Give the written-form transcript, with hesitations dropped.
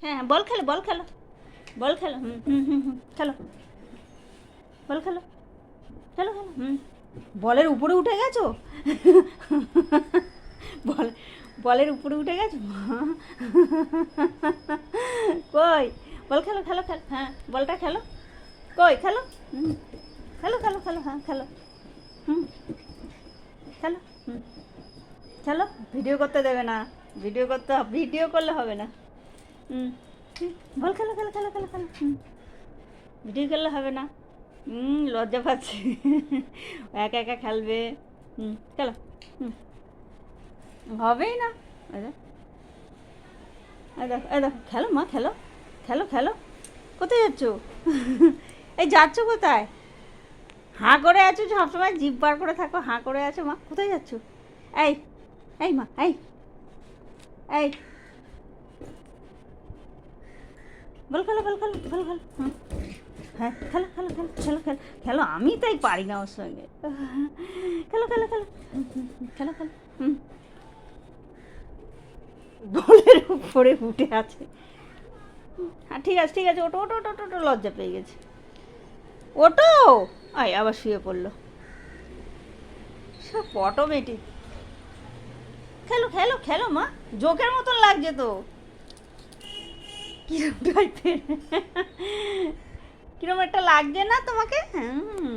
হ্যাঁ হ্যাঁ, বল খেলো বল খেলো, বল খেলো, হুম হুম হুম হুম, খেলো, বল খেলো, খেলো খেলো, হুম। বলের উপরে উঠে গেছো? বল, বলের উপরে উঠে গেছো? কই, বল খেলো খেলো খেলো, হ্যাঁ বলটা খেলো, কই খেলো, হুম, খেলো খেলো খেলো, হ্যাঁ খেলো, হুম, খেলো, হুম, খেলো। ভিডিও করতে দেবে না, ভিডিও করতে, ভিডিও করলে হবে না। হুম, হুম, বল খেলো খেলো খেলো খেলো খেলো, হুম, ভিডিও করলে হবে না। হুম, লজ্জা পাচ্ছে। একা একা খেলবে। হুম, খেলো, হুম, হবেই না। এই দেখ, এই দেখো এই দেখো, খেলো মা খেলো, খেলো খেলো। কোথায় যাচ্ছ? এই যাচ্ছ কোথায়? হাঁ করে আছো সবসময়, জিভ বার করে থাকো, হাঁ করে আছো মা, কোথায় যাচ্ছ? এই, এই মা, এই বল খেলো বল খেলো বল খেলো, হুম, হ্যাঁ খেলো খেলো খেলো খেলো খেলো খেলো, আমি তাই পারি না ওর সঙ্গে। খেলো খেলো খেলো, হুম, হুম, হুম, খেলো খেলো, হুম, বলের উপরে উঠে আছে। হ্যাঁ ঠিক আছে ঠিক আছে, ওটো ওটো ওটো ওটো, ওটো, লজ্জা পেয়ে গেছে। ওটো, আয় আবার শুয়ে পড়লো, সব অটোমেটিক। খেলো খেলো খেলো মা, জোকের মতন লাগছে তো। কিরম টাইপের, কিরম একটা লাগছে না তোমাকে? হুম,